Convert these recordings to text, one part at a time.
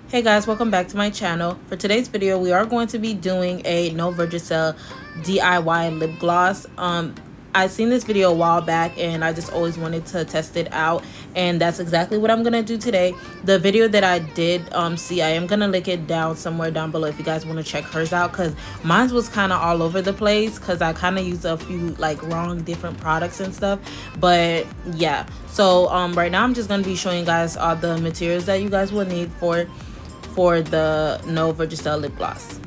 Hey guys, welcome back to my channel. For today's video, we are going to be doing a no VERSAGEL DIY lip gloss. I seen this video a while back and I just always wanted to test it out, and that's exactly what I'm gonna do today. The video that I did see, I am gonna link it down somewhere down below if you guys want to check hers out, because mine was kind of all over the place because I kind of used a few like wrong different products and stuff. But yeah, so right now I'm just gonna be showing you guys all the materials that you guys will need for the no VERSAGEL lip gloss.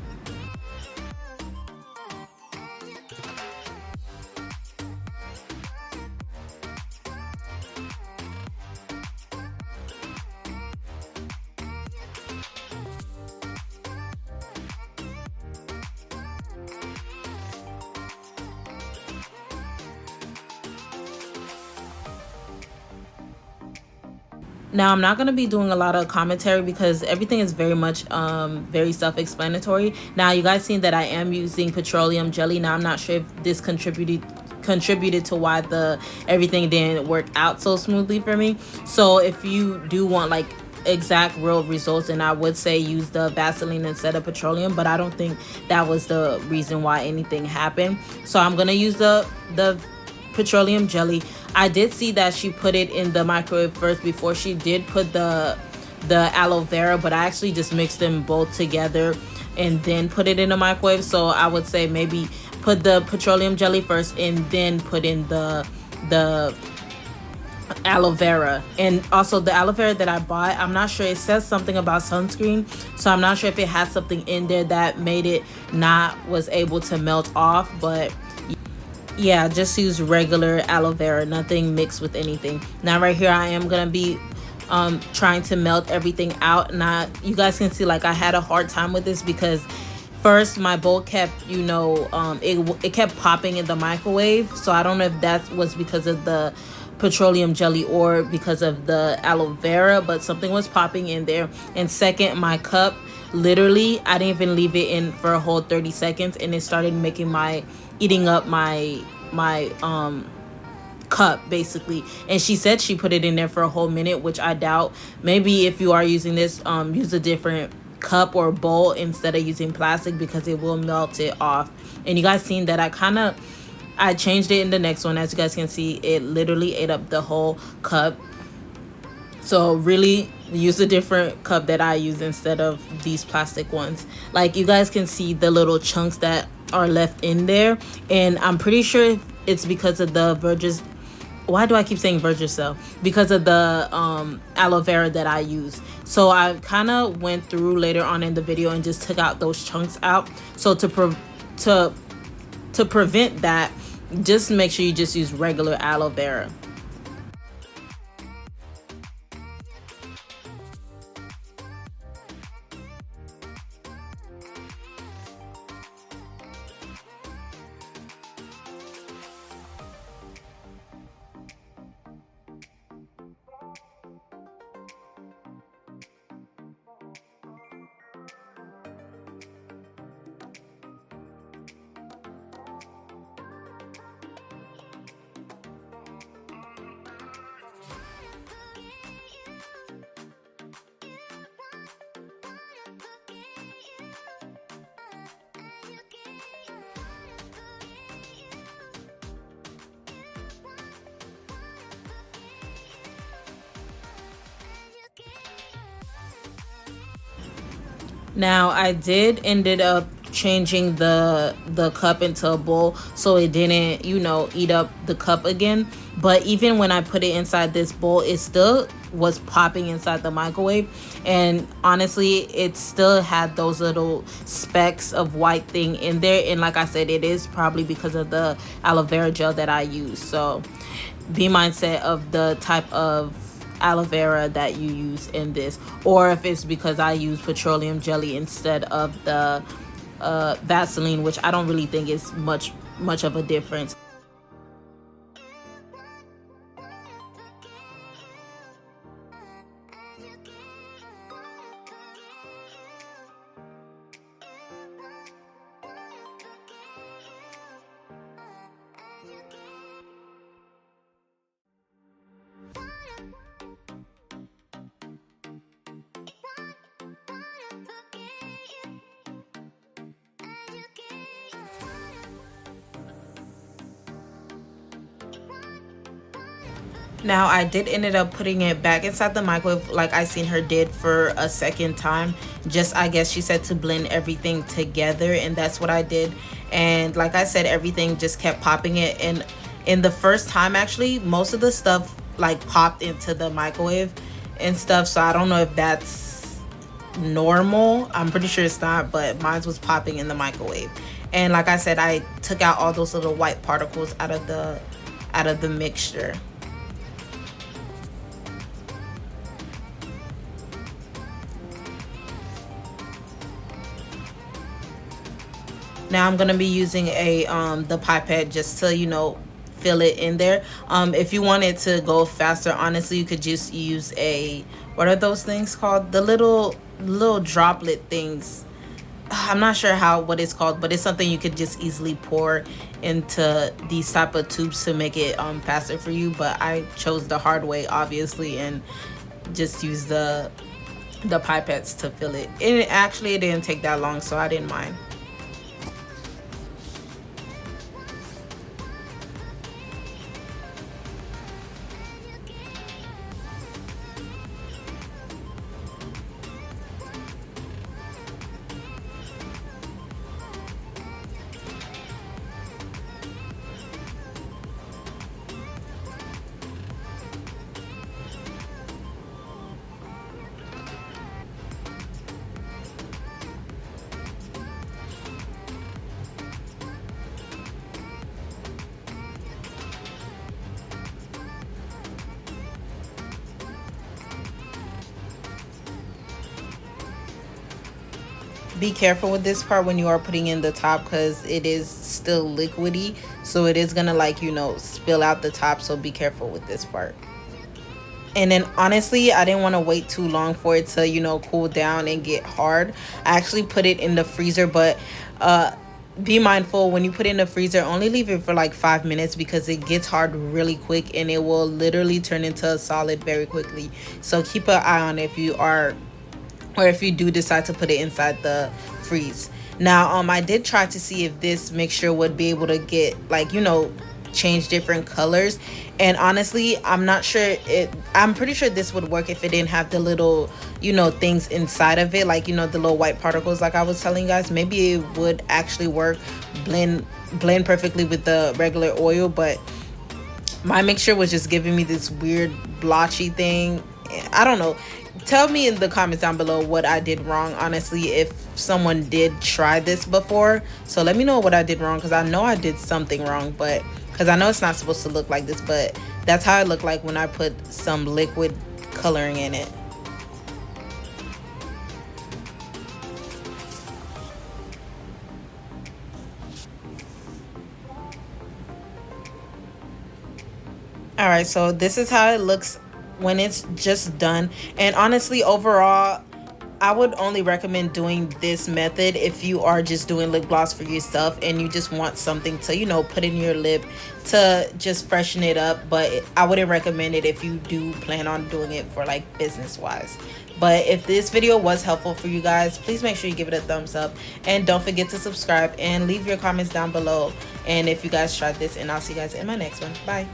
Now, I'm not going to be doing a lot of commentary because everything is very much very self-explanatory. Now, you guys seen that I am using petroleum jelly. Now, I'm not sure if this contributed to why the everything didn't work out so smoothly for me. So if you do want like exact real results, and I would say use the Vaseline instead of petroleum, but I don't think that was the reason why anything happened. So I'm going to use the petroleum jelly. I did see that she put it in the microwave first before she did put the aloe vera, but I actually just mixed them both together and then put it in the microwave. So I would say maybe put the petroleum jelly first and then put in the aloe vera. And also the aloe vera that I bought, I'm not sure, it says something about sunscreen, so I'm not sure if it had something in there that made it not was able to melt off. But yeah, just use regular aloe vera, nothing mixed with anything. Now right here I am gonna be trying to melt everything out. Now you guys can see like I had a hard time with this because first my bowl kept, it kept popping in the microwave. So I don't know if that was because of the petroleum jelly or because of the aloe vera, but something was popping in there. And second, my cup, literally I didn't even leave it in for a whole 30 seconds and it started making eating up my cup basically. And she said she put it in there for a whole minute, which I doubt. Maybe if you are using this, use a different cup or bowl instead of using plastic, because it will melt it off. And you guys seen that I changed it in the next one. As you guys can see, it literally ate up the whole cup. So really use a different cup that I use instead of these plastic ones. Like you guys can see the little chunks that are left in there, and I'm pretty sure it's because of the why do I keep saying VERSAGEL? Because of the aloe vera that I use. So I kind of went through later on in the video and just took out those chunks out. So to prevent that, just make sure you just use regular aloe vera. Now I did ended up changing the cup into a bowl so it didn't, eat up the cup again. But even when I put it inside this bowl, it still was popping inside the microwave, and honestly it still had those little specks of white thing in there. And like I said, it is probably because of the aloe vera gel that I use. So be mindset of the type of aloe vera that you use in this, or if it's because I use petroleum jelly instead of the Vaseline, which I don't really think is much of a difference. Now I did ended up putting it back inside the microwave like I seen her did for a second time. Just, I guess she said to blend everything together, and that's what I did. And like I said, everything just kept popping it. And in the first time, actually, most of the stuff like popped into the microwave and stuff. So I don't know if that's normal. I'm pretty sure it's not, but mine was popping in the microwave. And like I said, I took out all those little white particles out of the mixture. Now I'm gonna be using a the pipette just to, you know, fill it in there. If you wanted to go faster, honestly, you could just use a, what are those things called? The little droplet things. I'm not sure what it's called, but it's something you could just easily pour into these type of tubes to make it faster for you. But I chose the hard way, obviously, and just use the pipettes to fill it. And it didn't take that long, so I didn't mind. Be careful with this part when you are putting in the top, because it is still liquidy, so it is gonna, like, you know, spill out the top. So be careful with this part. And then honestly, I didn't want to wait too long for it to, you know, cool down and get hard. I actually put it in the freezer, but be mindful when you put it in the freezer, only leave it for like 5 minutes, because it gets hard really quick and it will literally turn into a solid very quickly. So keep an eye on it if you are, or if you do decide to put it inside the freeze. Now I did try to see if this mixture would be able to get, like, you know, change different colors, and honestly I'm not sure I'm pretty sure this would work if it didn't have the little, you know, things inside of it, like, you know, the little white particles like I was telling you guys. Maybe it would actually work, blend perfectly with the regular oil, but my mixture was just giving me this weird blotchy thing. I don't know. Tell me in the comments down below what I did wrong, honestly, if someone did try this before. So let me know what I did wrong, because I know I did something wrong, but because I know it's not supposed to look like this, but that's how it looked like when I put some liquid coloring in it. All right, so this is how it looks when it's just done. And honestly, overall, I would only recommend doing this method if you are just doing lip gloss for yourself and you just want something to, you know, put in your lip to just freshen it up. But I wouldn't recommend it if you do plan on doing it for like business wise. But if this video was helpful for you guys, please make sure you give it a thumbs up, and don't forget to subscribe and leave your comments down below, and if you guys tried this, and I'll see you guys in my next one. Bye.